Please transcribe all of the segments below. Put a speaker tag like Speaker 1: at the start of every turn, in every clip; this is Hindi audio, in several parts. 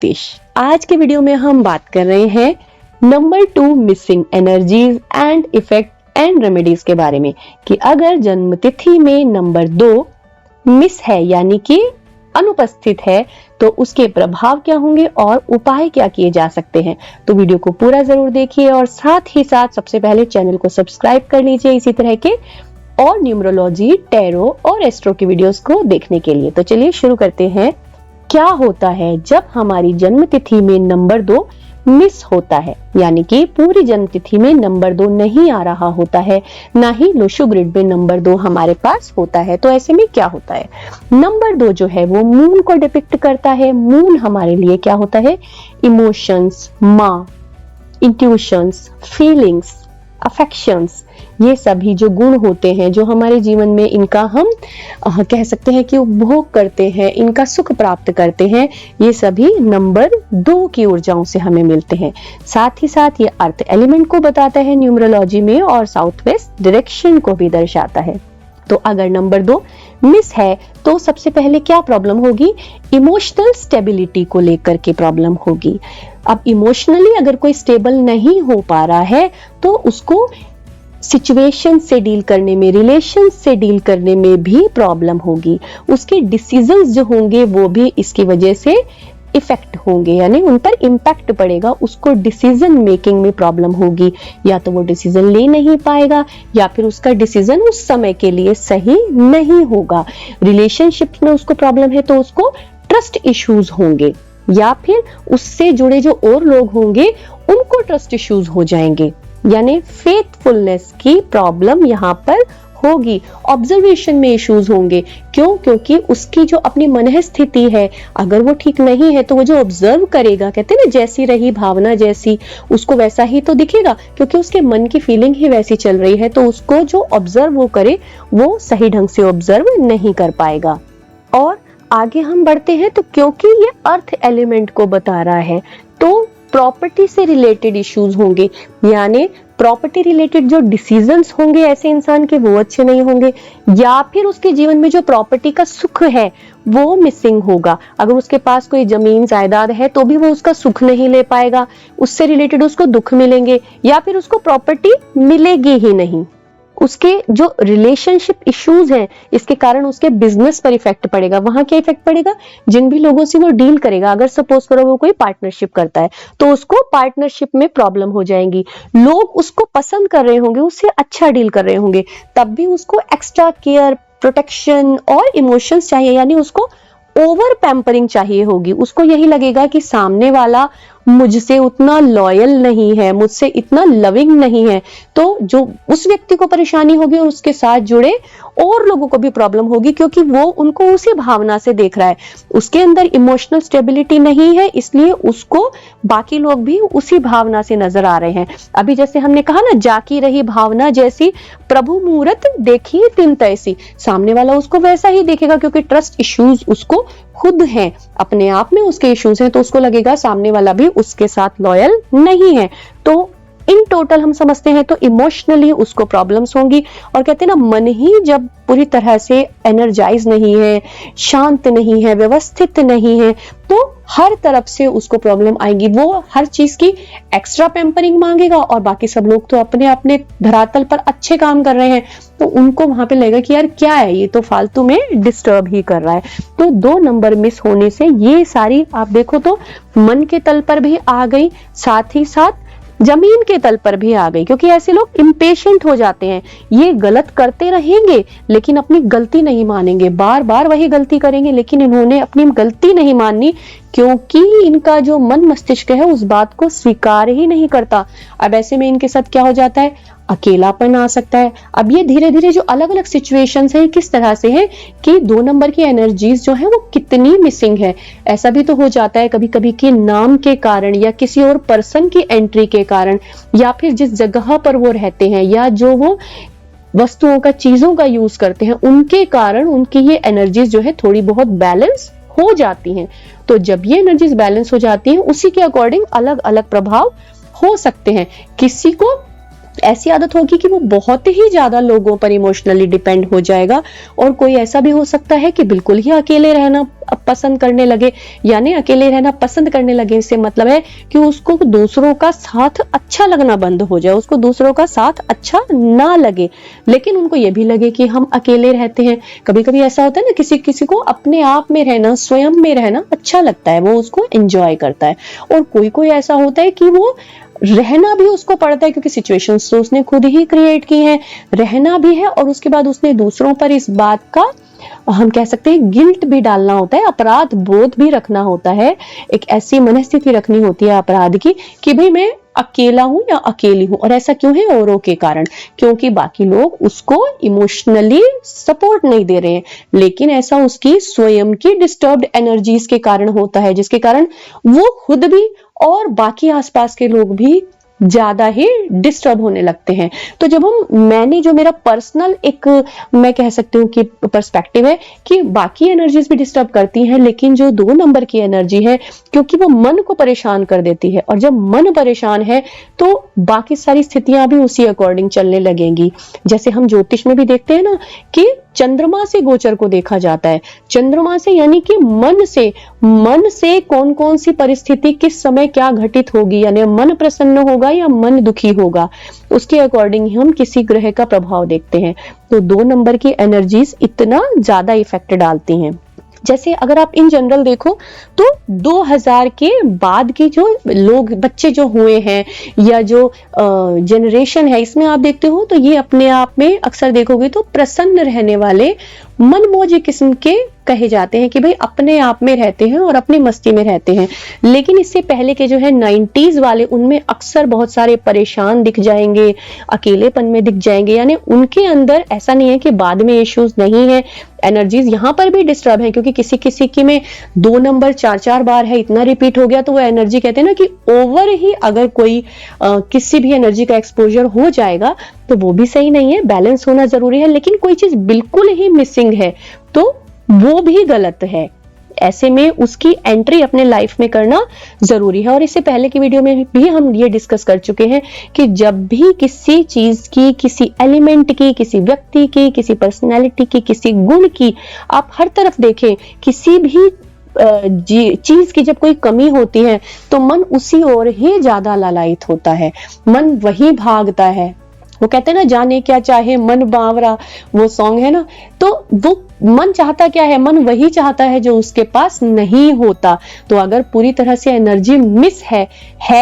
Speaker 1: नीतीश। आज के वीडियो में हम बात कर रहे हैं number 2 missing energies and effect and remedies के बारे में कि अगर जन्म तिथि में नंबर 2 मिस है यानी कि अनुपस्थित है तो उसके प्रभाव क्या होंगे और उपाय क्या किए जा सकते हैं। तो वीडियो को पूरा जरूर देखिए और साथ ही साथ सबसे पहले चैनल को सब्सक्राइब कर लीजिए इसी तरह के और न्यूमरोलॉजी, टैरो और एस्ट्रो की वीडियोस को देखने के लिए। तो चलिए शुरू करते हैं। क्या होता है जब हमारी जन्म तिथि में नंबर 2 मिस होता है, यानी कि पूरी जन्म तिथि में नंबर 2 नहीं आ रहा होता है, ना ही लोशो ग्रिड में नंबर 2 हमारे पास होता है। तो ऐसे में क्या होता है, नंबर 2 जो है वो मून को डिपिक्ट करता है। मून हमारे लिए क्या होता है, इमोशंस, माँ, इंट्यूशंस, फीलिंग्स, अफेक्शंस, ये सभी जो गुण होते हैं जो हमारे जीवन में इनका हम कह सकते हैं कि उपभोग करते हैं, इनका सुख प्राप्त करते हैं, ये सभी नंबर 2 की ऊर्जाओं से हमें मिलते हैं। साथ ही साथ ये अर्थ एलिमेंट को बताता है न्यूमरोलॉजी में और साउथ वेस्ट डायरेक्शन को भी दर्शाता है। तो अगर नंबर 2 मिस है तो सबसे पहले क्या प्रॉब्लम होगी, इमोशनल स्टेबिलिटी को लेकर के प्रॉब्लम होगी। अब इमोशनली अगर कोई स्टेबल नहीं हो पा रहा है तो उसको सिचुएशन से डील करने में, रिलेशन से डील करने में भी प्रॉब्लम होगी। उसके डिसीजंस जो होंगे वो भी इसकी वजह से इफेक्ट होंगे, यानी उन पर इम्पैक्ट पड़ेगा। उसको डिसीजन मेकिंग में प्रॉब्लम होगी, या तो वो डिसीजन ले नहीं पाएगा या फिर उसका डिसीजन उस समय के लिए सही नहीं होगा। रिलेशनशिप में उसको प्रॉब्लम है तो उसको ट्रस्ट इश्यूज होंगे, या फिर उससे जुड़े जो और लोग होंगे उनको ट्रस्ट इश्यूज हो जाएंगे, यानी फेथफुलनेस की प्रॉब्लम यहाँ पर होगी। ऑब्जर्वेशन में इश्यूज होंगे। क्यों? क्योंकि उसकी जो अपनी मन स्थिति है अगर वो ठीक नहीं है तो वो जो ऑब्जर्व करेगा, कहते हैं ना जैसी रही भावना जैसी, उसको वैसा ही तो दिखेगा, क्योंकि उसके मन की फीलिंग ही वैसी चल रही है। तो उसको जो ऑब्जर्व वो करे वो सही ढंग से ऑब्जर्व नहीं कर पाएगा। और आगे हम बढ़ते हैं तो क्योंकि ये अर्थ एलिमेंट को बता रहा है तो प्रॉपर्टी से रिलेटेड इश्यूज होंगे, यानी प्रॉपर्टी रिलेटेड जो डिसीजंस होंगे ऐसे इंसान के वो अच्छे नहीं होंगे, या फिर उसके जीवन में जो प्रॉपर्टी का सुख है वो मिसिंग होगा। अगर उसके पास कोई जमीन जायदाद है तो भी वो उसका सुख नहीं ले पाएगा, उससे रिलेटेड उसको दुख मिलेंगे, या फिर उसको प्रॉपर्टी मिलेगी ही नहीं। उसके जो रिलेशनशिप इश्यूज हैं इसके कारण उसके बिजनेस पर इफेक्ट पड़ेगा। वहां क्या इफेक्ट पड़ेगा, जिन भी लोगों से वो डील करेगा, अगर सपोज करो वो कोई पार्टनरशिप करता है तो उसको पार्टनरशिप में प्रॉब्लम हो जाएंगी। लोग उसको पसंद कर रहे होंगे, उससे अच्छा डील कर रहे होंगे, तब भी उसको एक्स्ट्रा केयर, प्रोटेक्शन और इमोशंस चाहिए, यानी उसको ओवर पैम्परिंग चाहिए होगी। उसको यही लगेगा कि सामने वाला मुझसे उतना लॉयल नहीं है, मुझसे इतना लविंग नहीं है, तो जो उस व्यक्ति को परेशानी होगी और उसके साथ जुड़े और लोगों को भी प्रॉब्लम होगी, क्योंकि वो उनको उसी भावना से देख रहा है। उसके अंदर इमोशनल स्टेबिलिटी नहीं है, इसलिए उसको बाकी लोग भी उसी भावना से नजर आ रहे हैं। अभी जैसे हमने कहा ना, जाकी रही भावना जैसी प्रभु मूरत देखी तिन तैसी, सामने वाला उसको वैसा ही देखेगा, क्योंकि ट्रस्ट इश्यूज उसको खुद हैं, अपने आप में उसके इश्यूज हैं, तो उसको लगेगा सामने वाला भी उसके साथ लॉयल नहीं है। तो इन टोटल हम समझते हैं तो इमोशनली उसको प्रॉब्लम्स होंगी। और कहते हैं ना, मन ही जब पूरी तरह से एनर्जाइज नहीं है, शांत नहीं है, व्यवस्थित नहीं है, तो हर तरफ से उसको प्रॉब्लम आएगी। वो हर चीज की एक्स्ट्रा पैम्परिंग मांगेगा और बाकी सब लोग तो अपने अपने धरातल पर अच्छे काम कर रहे हैं, तो उनको वहां पे लगेगा कि यार क्या है, ये तो फालतू में डिस्टर्ब ही कर रहा है। तो 2 नंबर मिस होने से ये सारी आप देखो तो मन के तल पर भी आ गई, साथ ही साथ जमीन के तल पर भी आ गई, क्योंकि ऐसे लोग इम्पेशेंट हो जाते हैं। ये गलत करते रहेंगे लेकिन अपनी गलती नहीं मानेंगे, बार बार वही गलती करेंगे, लेकिन इन्होंने अपनी गलती नहीं माननी, क्योंकि इनका जो मन मस्तिष्क है उस बात को स्वीकार ही नहीं करता। अब ऐसे में इनके साथ क्या हो जाता है, अकेलापन आ सकता है। अब ये धीरे धीरे जो अलग अलग सिचुएशंस हैं किस तरह से है कि 2 नंबर की एनर्जीज जो है वो कितनी मिसिंग है। ऐसा भी तो हो जाता है कभी कभी कि नाम के कारण या किसी और पर्सन की एंट्री के कारण, या फिर जिस जगह पर वो रहते हैं या जो वो वस्तुओं का, चीजों का यूज करते हैं, उनके कारण उनकी ये एनर्जीज जो है थोड़ी बहुत बैलेंस हो जाती हैं। तो जब ये एनर्जीज बैलेंस हो जाती हैं उसी के अकॉर्डिंग अलग अलग प्रभाव हो सकते हैं। किसी को ऐसी आदत होगी कि वो बहुत ही ज्यादा लोगों पर इमोशनली डिपेंड हो जाएगा। और कोई ऐसा भी हो सकता है कि बिल्कुल ही अकेले रहना पसंद करने लगे, यानी अकेले रहना पसंद करने लगे इससे मतलब है कि उसको दूसरों का साथ अच्छा लगना बंद हो जाए, उसको दूसरों का साथ अच्छा ना लगे, लेकिन उनको ये भी लगे कि हम अकेले रहते हैं। कभी कभी ऐसा होता है ना, किसी किसी को अपने आप में रहना, स्वयं में रहना अच्छा लगता है, वो उसको एंजॉय करता है। और कोई कोई ऐसा होता है कि वो रहना भी उसको पड़ता है, क्योंकि सिचुएशंस तो उसने खुद ही क्रिएट की है, रहना भी है और उसके बाद उसने दूसरों पर इस बात का, हम कह सकते हैं, गिल्ट भी डालना होता है, अपराध बोध भी रखना होता है। एक ऐसी मनस्थिति रखनी होती है अपराध की कि भाई मैं अकेला हूं या अकेली हूं, और ऐसा क्यों है? औरों के कारण, क्योंकि बाकी लोग उसको इमोशनली सपोर्ट नहीं दे रहे हैं, लेकिन ऐसा उसकी स्वयं की डिस्टर्ब्ड एनर्जीज के कारण होता है, जिसके कारण वो खुद भी और बाकी आसपास के लोग भी ज्यादा ही डिस्टर्ब होने लगते हैं। तो जब मैंने जो मेरा पर्सनल एक, मैं कह सकती हूँ कि पर्सपेक्टिव है कि बाकी एनर्जीज भी डिस्टर्ब करती हैं, लेकिन जो 2 नंबर की एनर्जी है, क्योंकि वो मन को परेशान कर देती है, और जब मन परेशान है तो बाकी सारी स्थितियां भी उसी अकॉर्डिंग चलने लगेंगी। जैसे हम ज्योतिष में भी देखते हैं ना कि चंद्रमा से गोचर को देखा जाता है। चंद्रमा से यानी कि मन से कौन कौन सी परिस्थिति किस समय क्या घटित होगी, यानी मन प्रसन्न होगा या मन दुखी होगा, उसके अकॉर्डिंग ही हम किसी ग्रह का प्रभाव देखते हैं। तो 2 नंबर की एनर्जीज इतना ज्यादा इफेक्ट डालती हैं। जैसे अगर आप इन जनरल देखो तो 2000 के बाद के जो लोग, बच्चे जो हुए हैं या जो जनरेशन है, इसमें आप देखते हो तो ये अपने आप में अक्सर देखोगे तो प्रसन्न रहने वाले, मनमौजी किस्म के कहे जाते हैं कि भाई अपने आप में रहते हैं और अपनी मस्ती में रहते हैं। लेकिन इससे पहले के जो है 90s वाले, उनमें अक्सर बहुत सारे परेशान दिख जाएंगे, अकेलेपन में दिख जाएंगे, यानी उनके अंदर ऐसा नहीं है कि बाद में इश्यूज नहीं है, एनर्जीज यहाँ पर भी डिस्टर्ब है, क्योंकि किसी किसी की में 2 नंबर 4-4 बार है, इतना रिपीट हो गया तो वो एनर्जी, कहते हैं ना कि ओवर ही अगर कोई किसी भी एनर्जी का एक्सपोजर हो जाएगा तो वो भी सही नहीं है, बैलेंस होना जरूरी है। लेकिन कोई चीज बिल्कुल ही मिसिंग है तो वो भी गलत है, ऐसे में उसकी एंट्री अपने लाइफ में करना जरूरी है। और इससे पहले की वीडियो में भी हम ये डिस्कस कर चुके हैं कि जब भी किसी चीज की, किसी एलिमेंट की, किसी व्यक्ति की, किसी पर्सनैलिटी की, किसी गुण की, आप हर तरफ देखें, किसी भी चीज की जब कोई कमी होती है तो मन उसी ओर ही ज्यादा लालायित होता है, मन वही भागता है। वो कहते हैं ना, जाने क्या चाहे मन बावरा, वो सॉन्ग है ना, तो वो मन चाहता क्या है? मन वही चाहता है जो उसके पास नहीं होता। तो अगर पूरी तरह से एनर्जी मिस है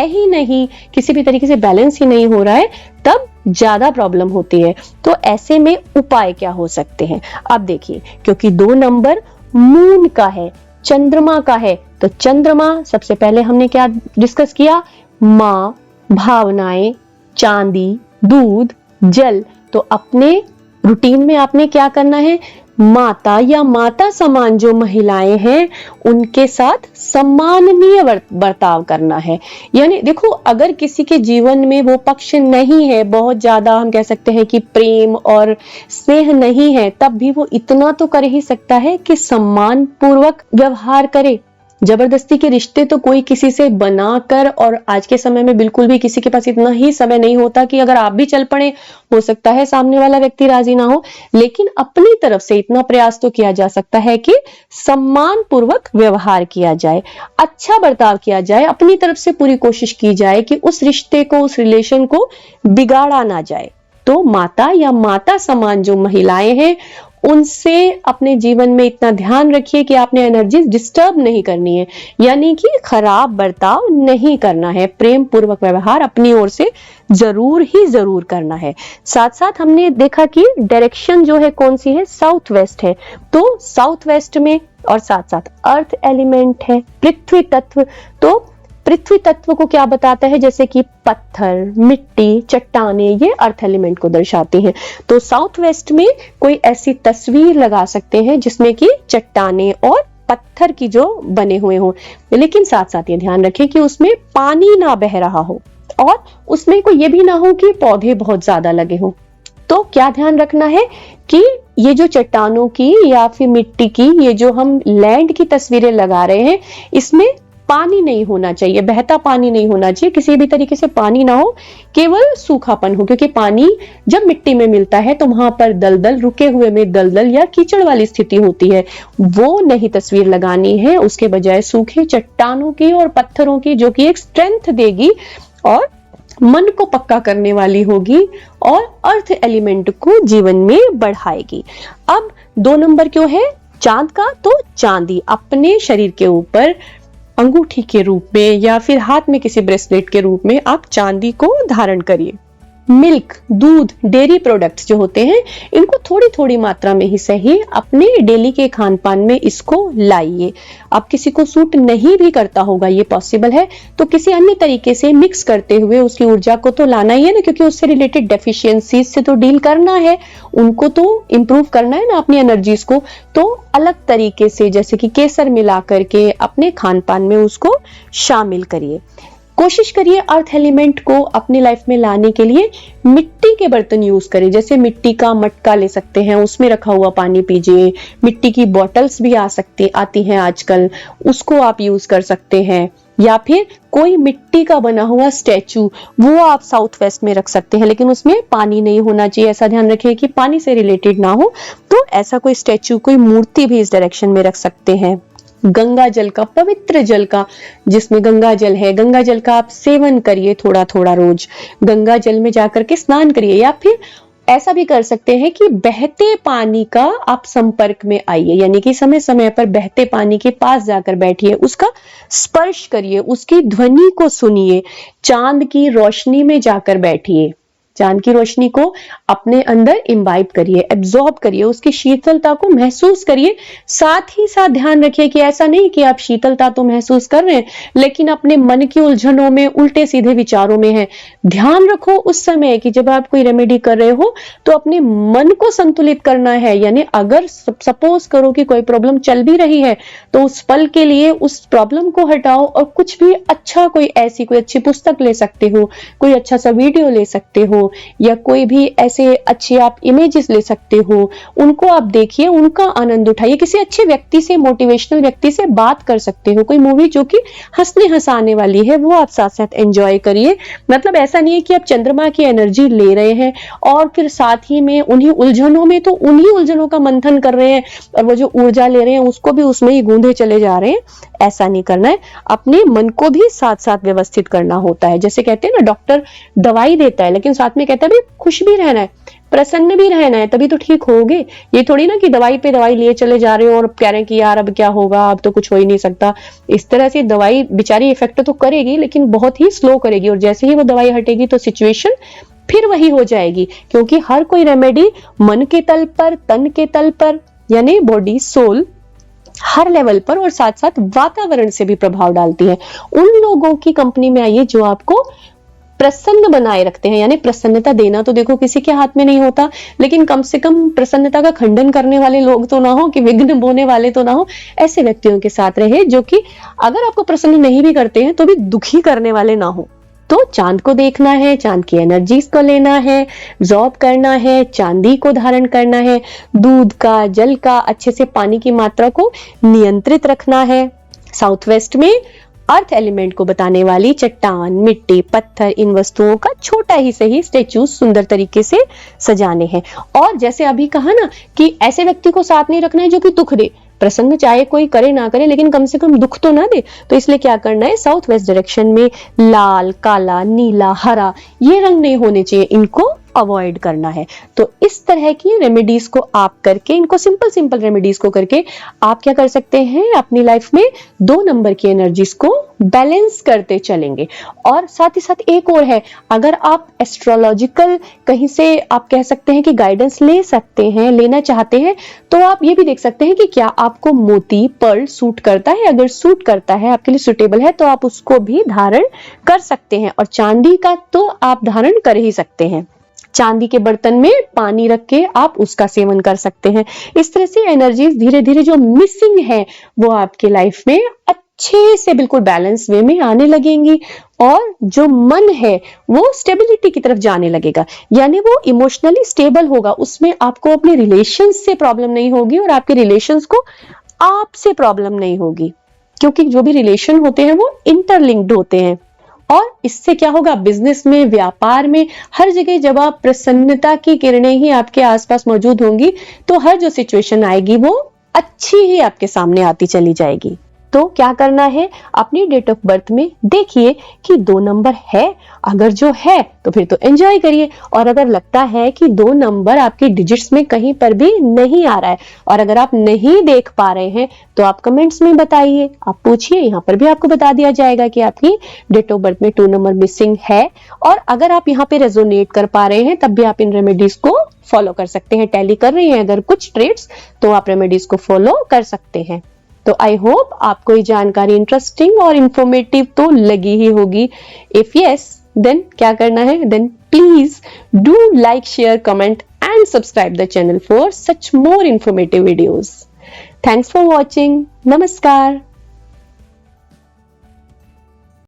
Speaker 1: ही नहीं, किसी भी तरीके से बैलेंस ही नहीं हो रहा है, तब ज्यादा प्रॉब्लम होती है। तो ऐसे में उपाय क्या हो सकते हैं? अब देखिए, क्योंकि 2 नंबर मून का है, चंद्रमा का है, तो चंद्रमा सबसे पहले हमने क्या डिस्कस किया? माँ, भावनाएं, चांदी, दूध, जल। तो अपने रूटीन में आपने क्या करना है? माता या माता समान जो महिलाएं हैं उनके साथ सम्माननीय बर्ताव करना है। यानी देखो, अगर किसी के जीवन में वो पक्ष नहीं है, बहुत ज्यादा हम कह सकते हैं कि प्रेम और स्नेह नहीं है, तब भी वो इतना तो कर ही सकता है कि सम्मान पूर्वक व्यवहार करे। जबरदस्ती के रिश्ते तो कोई किसी से बनाकर, और आज के समय में बिल्कुल भी किसी के पास इतना ही समय नहीं होता कि अगर आप भी चल पड़े, हो सकता है सामने वाला व्यक्ति राजी ना हो, लेकिन अपनी तरफ से इतना प्रयास तो किया जा सकता है कि सम्मान पूर्वक व्यवहार किया जाए, अच्छा बर्ताव किया जाए, अपनी तरफ से पूरी कोशिश की जाए कि उस रिश्ते को, उस रिलेशन को बिगाड़ा ना जाए। तो माता या माता समान जो महिलाएं हैं उनसे अपने जीवन में इतना ध्यान रखिए कि आपने एनर्जी डिस्टर्ब नहीं करनी है, यानी कि खराब बर्ताव नहीं करना है, प्रेम पूर्वक व्यवहार अपनी ओर से जरूर ही जरूर करना है। साथ साथ हमने देखा कि डायरेक्शन जो है कौन सी है? साउथ वेस्ट है। तो साउथ वेस्ट में, और साथ साथ अर्थ एलिमेंट है, पृथ्वी तत्व। तो पृथ्वी तत्व को क्या बताता है? जैसे कि पत्थर, मिट्टी, चट्टाने, ये अर्थ एलिमेंट को दर्शाती हैं। तो साउथ वेस्ट में कोई ऐसी तस्वीर लगा सकते हैं जिसमें कि चट्टाने और पत्थर की जो बने हुए हो, लेकिन साथ साथ ये ध्यान रखें कि उसमें पानी ना बह रहा हो और उसमें कोई ये भी ना हो कि पौधे बहुत ज्यादा लगे हो। तो क्या ध्यान रखना है कि ये जो चट्टानों की या फिर मिट्टी की, ये जो हम लैंड की तस्वीरें लगा रहे हैं, इसमें पानी नहीं होना चाहिए, बहता पानी नहीं होना चाहिए, किसी भी तरीके से पानी ना हो, केवल सूखापन हो, क्योंकि पानी जब मिट्टी में मिलता है तो वहां पर दलदल, रुके हुए में दलदल या कीचड़ वाली स्थिति होती है, वो नहीं तस्वीर लगानी है। उसके बजाय सूखे चट्टानों की और पत्थरों की, जो कि एक स्ट्रेंथ देगी और मन को पक्का करने वाली होगी और अर्थ एलिमेंट को जीवन में बढ़ाएगी। अब 2 नंबर क्यों है चांद का? तो चांदी अपने शरीर के ऊपर अंगूठी के रूप में या फिर हाथ में किसी ब्रेसलेट के रूप में आप चांदी को धारण करिए। मिल्क, दूध, डेयरी प्रोडक्ट्स जो होते हैं, इनको थोड़ी थोड़ी मात्रा में ही सही अपने डेली के खान पान में इसको लाइए। अब किसी को सूट नहीं भी करता होगा, ये पॉसिबल है, तो किसी अन्य तरीके से मिक्स करते हुए उसकी ऊर्जा को तो लाना ही है ना, क्योंकि उससे रिलेटेड डेफिशिएंसीज से तो डील करना है, उनको तो इंप्रूव करना है ना अपनी एनर्जीज को। तो अलग तरीके से जैसे कि केसर मिला करके अपने खान पान में उसको शामिल करिए। कोशिश करिए अर्थ एलिमेंट को अपनी लाइफ में लाने के लिए मिट्टी के बर्तन यूज करें, जैसे मिट्टी का मटका ले सकते हैं, उसमें रखा हुआ पानी पीजिए। मिट्टी की बॉटल्स भी आती हैं आजकल, उसको आप यूज कर सकते हैं। या फिर कोई मिट्टी का बना हुआ स्टैचू, वो आप साउथ वेस्ट में रख सकते हैं, लेकिन उसमें पानी नहीं होना चाहिए, ऐसा ध्यान रखिए कि पानी से रिलेटेड ना हो। तो ऐसा कोई स्टैचू, कोई मूर्ति भी इस डायरेक्शन में रख सकते हैं। गंगा जल का, पवित्र जल का, जिसमें गंगा जल है, गंगा जल का आप सेवन करिए थोड़ा थोड़ा रोज। गंगा जल में जाकर के स्नान करिए, या फिर ऐसा भी कर सकते हैं कि बहते पानी का आप संपर्क में आइए, यानी कि समय समय पर बहते पानी के पास जाकर बैठिए, उसका स्पर्श करिए, उसकी ध्वनि को सुनिए, चांद की रोशनी में जाकर बैठिए, चांद की रोशनी को अपने अंदर इम्बाइब करिए, एब्जॉर्ब करिए, उसकी शीतलता को महसूस करिए। साथ ही साथ ध्यान रखिए कि ऐसा नहीं कि आप शीतलता तो महसूस कर रहे हैं लेकिन अपने मन की उलझनों में, उल्टे सीधे विचारों में हैं। ध्यान रखो उस समय कि जब आप कोई रेमेडी कर रहे हो तो अपने मन को संतुलित करना है, यानी अगर सपोज करो कि कोई प्रॉब्लम चल भी रही है तो उस पल के लिए उस प्रॉब्लम को हटाओ और कुछ भी अच्छा, कोई अच्छी पुस्तक ले सकते हो, कोई अच्छा सा वीडियो ले सकते हो, या कोई भी ऐसे अच्छे आप इमेजेस ले सकते हो, उनको आप देखिए, उनका आनंद उठाइए। किसी अच्छे व्यक्ति से, मोटिवेशनल व्यक्ति से बात कर सकते हो, कोई मूवी जो कि हंसने हंसाने वाली है वो आप साथ साथ एंजॉय करिए। मतलब ऐसा नहीं है कि आप चंद्रमा की एनर्जी ले रहे हैं और फिर साथ ही में उन्हीं उलझनों में, तो उन्हीं उलझनों का मंथन कर रहे हैं और वो जो ऊर्जा ले रहे हैं उसको भी उसमें ही गूंधे चले जा रहे हैं। ऐसा नहीं करना है, अपने मन को भी साथ साथ व्यवस्थित करना होता है। जैसे कहते हैं ना, डॉक्टर दवाई देता है लेकिन साथ में कहता है भी खुश भी रहना है, प्रसन्न भी रहना है, तभी तो ठीक होगे। ये थोड़ी ना कि दवाई पे दवाई लिए चले जा रहे हो और कह रहे हैं कि यार अब क्या होगा, अब तो कुछ हो ही नहीं सकता। इस तरह से दवाई बेचारी इफेक्ट तो करेगी लेकिन बहुत ही स्लो करेगी, और जैसे ही वो दवाई हटेगी तो सिचुएशन फिर वही हो जाएगी। क्योंकि हर कोई रेमेडी मन के तल पर, तन के तल पर, यानी बॉडी, सोल, हर लेवल पर और साथ साथ वातावरण से भी प्रभाव डालती है। उन लोगों की कंपनी में आइए जो आपको प्रसन्न बनाए रखते हैं, यानी प्रसन्नता देना तो देखो किसी के हाथ में नहीं होता, लेकिन कम से कम प्रसन्नता का खंडन करने वाले लोग तो ना हो, कि विघ्न बोने वाले तो ना हो। ऐसे व्यक्तियों के साथ रहे जो कि अगर आपको प्रसन्न नहीं भी करते हैं तो भी दुखी करने वाले ना हो। तो चांद को देखना है, चांद की एनर्जीज को लेना है, एब्जॉर्ब करना है, चांदी को धारण करना है, दूध का, जल का, अच्छे से पानी की मात्रा को नियंत्रित रखना है। साउथ वेस्ट में अर्थ एलिमेंट को बताने वाली चट्टान, मिट्टी, पत्थर, इन वस्तुओं का छोटा ही सही स्टेचू सुंदर तरीके से सजाने हैं। और जैसे अभी कहा ना कि ऐसे व्यक्ति को साथ नहीं रखना है जो कि दुख दे, प्रसंग चाहे कोई करे ना करे लेकिन कम से कम दुख तो ना दे। तो इसलिए क्या करना है, साउथ वेस्ट डायरेक्शन में लाल, काला, नीला, हरा, ये रंग नहीं होने चाहिए, इनको अवॉइड करना है। तो इस तरह की रेमेडीज को आप करके, इनको सिंपल रेमेडीज को करके आप क्या कर सकते हैं, अपनी लाइफ में 2 नंबर की एनर्जीज को बैलेंस करते चलेंगे। और साथ ही साथ एक और है, अगर आप एस्ट्रोलॉजिकल कहीं से आप कह सकते हैं कि गाइडेंस ले सकते हैं, लेना चाहते हैं, तो आप ये भी देख सकते हैं कि क्या आपको मोती, पर्ल सूट करता है। अगर सूट करता है, आपके लिए सुटेबल है, तो आप उसको भी धारण कर सकते हैं। और चांदी का तो आप धारण कर ही सकते हैं, चांदी के बर्तन में पानी रख के आप उसका सेवन कर सकते हैं। इस तरह से एनर्जीज धीरे धीरे जो मिसिंग है वो आपके लाइफ में अच्छे से बिल्कुल बैलेंस वे में आने लगेंगी, और जो मन है वो स्टेबिलिटी की तरफ जाने लगेगा, यानी वो इमोशनली स्टेबल होगा। उसमें आपको अपने रिलेशंस से प्रॉब्लम नहीं होगी और आपके रिलेशंस को आपसे प्रॉब्लम नहीं होगी। क्योंकि जो भी रिलेशन होते हैं वो इंटरलिंक्ड होते हैं। और इससे क्या होगा, बिजनेस में, व्यापार में, हर जगह जब आप प्रसन्नता की किरणें ही आपके आसपास मौजूद होंगी तो हर जो सिचुएशन आएगी वो अच्छी ही आपके सामने आती चली जाएगी। तो क्या करना है, अपनी डेट ऑफ बर्थ में देखिए कि 2 नंबर है, अगर जो है तो फिर तो एंजॉय करिए, और अगर लगता है कि 2 नंबर आपकी डिजिट्स में कहीं पर भी नहीं आ रहा है, और अगर आप नहीं देख पा रहे हैं तो आप कमेंट्स में बताइए, आप पूछिए, यहाँ पर भी आपको बता दिया जाएगा कि आपकी डेट ऑफ बर्थ में 2 नंबर मिसिंग है। और अगर आप यहाँ पे रेजोनेट कर पा रहे हैं तब भी आप इन रेमेडीज को फॉलो कर सकते हैं। टैली कर रही हैं अगर कुछ ट्रेड्स तो आप रेमेडीज को फॉलो कर सकते हैं। तो आई होप आपको ये जानकारी इंटरेस्टिंग और इंफॉर्मेटिव तो लगी ही होगी। इफ यस, देन क्या करना है, then please do like, share, comment and subscribe the channel for such more informative videos. Thanks for watching. नमस्कार।